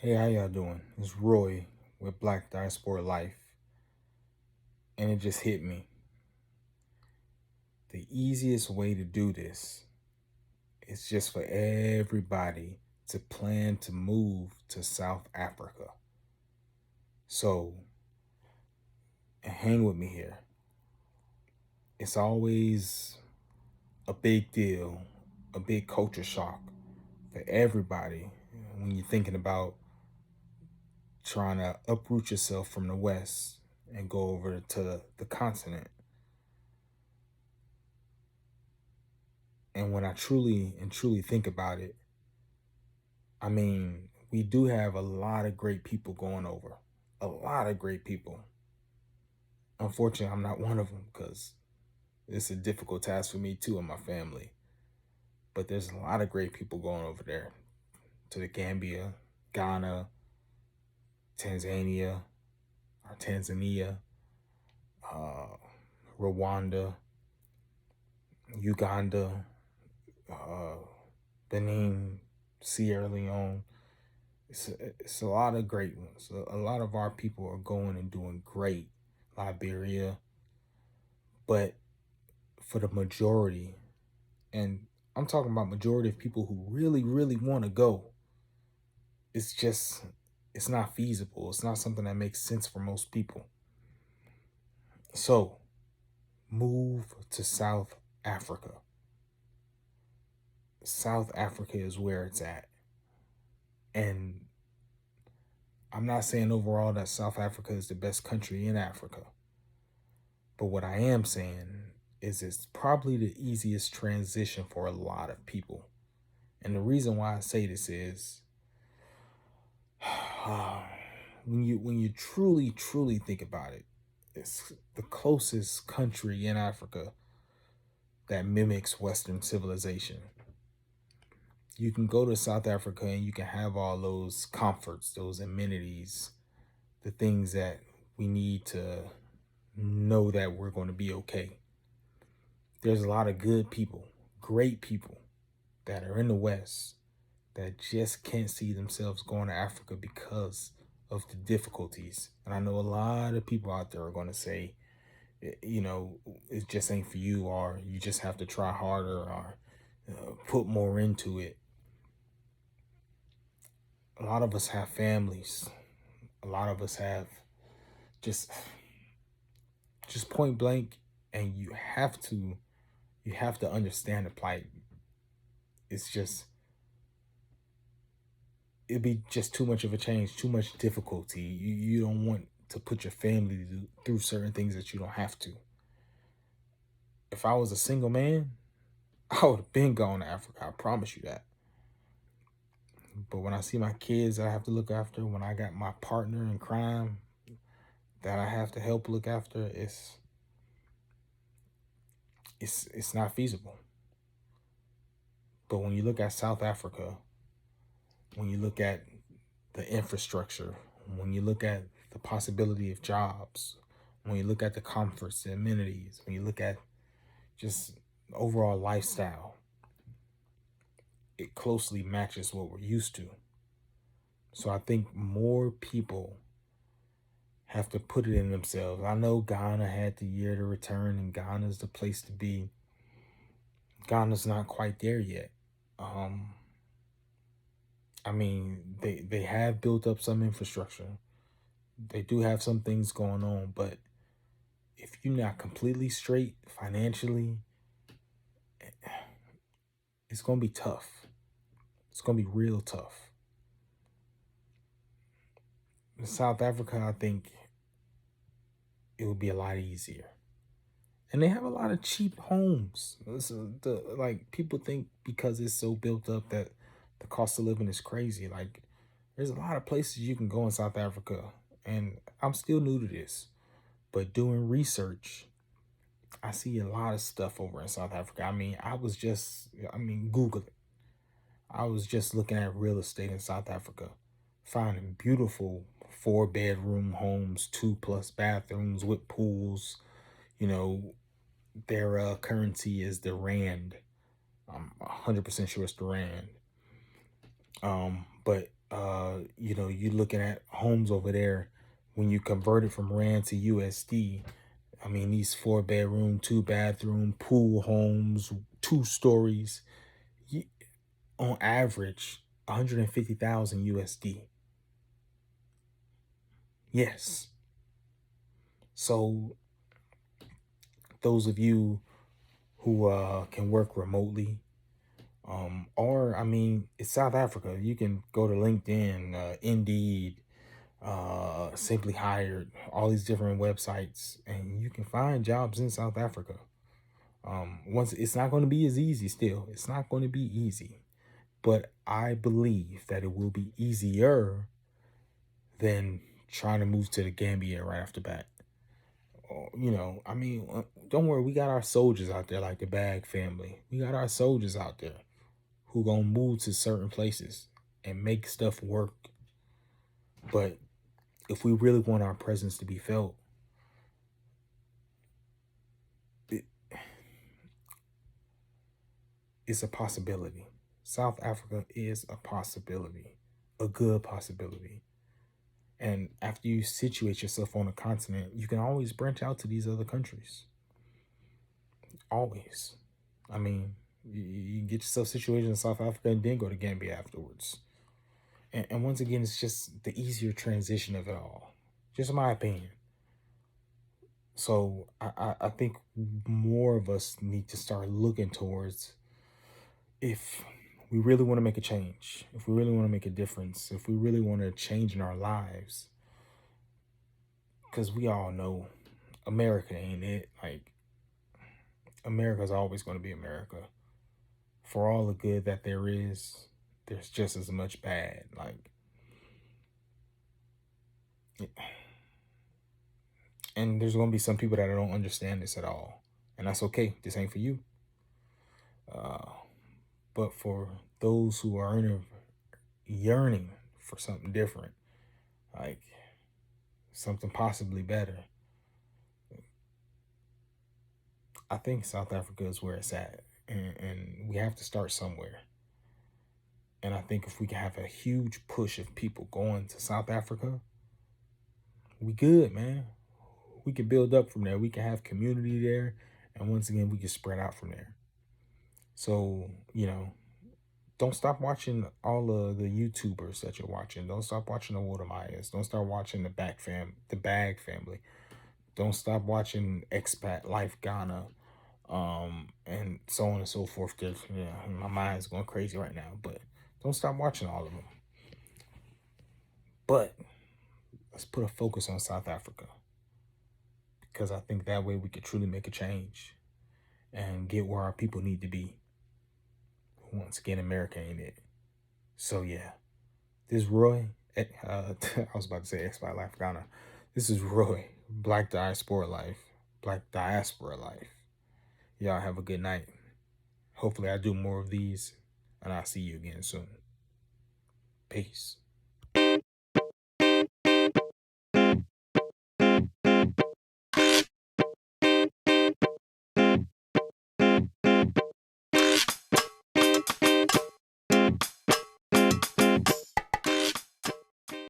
Hey, how y'all doing? It's Roy with Black Diaspora Life, and it just hit me. The easiest way to do this is just for everybody to plan to move to South Africa. So, and hang with me here. It's always a big deal, a big culture shock for everybody when you're thinking about trying to uproot yourself from the West and go over to the continent. And when I truly think about it, I mean, we do have a lot of great people going over. A lot of great people. Unfortunately, I'm not one of them because it's a difficult task for me too and my family. But there's a lot of great people going over there to the Gambia, Ghana, Tanzania, or Tanzania, uh, Rwanda, Uganda, uh, Benin, Sierra Leone. It's a lot of great ones. A lot of our people are going and doing great. Liberia, but for the majority, and I'm talking about majority of people who really want to go, it's just it's not feasible. It's not something that makes sense for most people. So move to South Africa. South Africa is where it's at. And I'm not saying overall that South Africa is the best country in Africa. But what I am saying is it's probably the easiest transition for a lot of people. And the reason why I say this is when you truly think about it, it's the closest country in Africa that mimics Western civilization. You can go to South Africa and you can have all those comforts, those amenities, the things that we need to know that we're going to be okay. There's a lot of good people, great people that are in the West that just can't see themselves going to Africa because of the difficulties. And I know a lot of people out there are going to say, it just ain't for you, or you just have to try harder, or put more into it. A lot of us have families. A lot of us have just just point blank, and you have to understand the plight. It's just it'd be just too much of a change, too much difficulty. You don't want to put your family through certain things that you don't have to. If I was a single man, I would have been gone to Africa. I promise you that. But when I see my kids that I have to look after, when I got my partner in crime that I have to help look after, it's not feasible. But when you look at South Africa, when you look at the infrastructure, when you look at the possibility of jobs, when you look at the comforts, the amenities, when you look at just overall lifestyle, it closely matches what we're used to. So I think more people have to put it in themselves. I know Ghana had the year to return, and Ghana's the place to be. Ghana's not quite there yet. Um, I mean, they have built up some infrastructure. They do have some things going on, but if you're not completely straight financially, it's gonna be tough. It's gonna be real tough. In South Africa, I think it would be a lot easier. And they have a lot of cheap homes. Like people think because it's so built up that the cost of living is crazy. Like there's a lot of places you can go in South Africa, and I'm still new to this, but doing research, I see a lot of stuff over in South Africa. Google it. I was just looking at real estate in South Africa, finding beautiful 4-bedroom homes, 2+ bathrooms with pools. You know, their currency is the rand. I'm 100% sure it's the rand. But You're looking at homes over there when you convert it from rand to USD. I mean, these 4 bedroom, 2 bathroom, pool homes, 2 stories, on average, 150,000 USD. Yes. So those of you who can work remotely, or I mean, it's South Africa. You can go to LinkedIn, Indeed, Simply Hired, all these different websites, and you can find jobs in South Africa. Once it's not going to be as easy. Still, it's not going to be easy, but I believe that it will be easier than trying to move to the Gambia right off the bat. I mean, don't worry, we got our soldiers out there, like the Bag family. We got our soldiers out there who gonna move to certain places and make stuff work. But if we really want our presence to be felt, it, it's a possibility. South Africa is a possibility, a good possibility. And after you situate yourself on a continent, you can always branch out to these other countries. Always. I mean, you get yourself situated in South Africa and then go to Gambia afterwards. And once again, it's just the easier transition of it all. Just my opinion. So I think more of us need to start looking towards, if we really want to make a change, if we really want to make a difference, if we really want to change in our lives, because we all know America ain't it. Like, America's always going to be America. For all the good that there is, there's just as much bad. Like, and there's going to be some people that don't understand this at all, and that's okay. This ain't for you. But for those who are yearning for something different, like something possibly better, I think South Africa is where it's at, and we have to start somewhere. And I think if we can have a huge push of people going to South Africa, we good, man. We can build up from there. We can have community there, and once again, we can spread out from there. So, don't stop watching all of the YouTubers that you're watching. Don't stop watching the Watermeyers. Don't stop watching the Bag family. Don't stop watching Expat Life Ghana, and so on and so forth. My mind's going crazy right now, but don't stop watching all of them. But let's put a focus on South Africa, because I think that way we could truly make a change and get where our people need to be. Once again, America ain't it. So yeah, this is Roy. I was about to say Expat Life Ghana. This is Roy, Black Diaspora Life, Black Diaspora Life. Y'all have a good night. Hopefully I do more of these, and I'll see you again soon. Peace.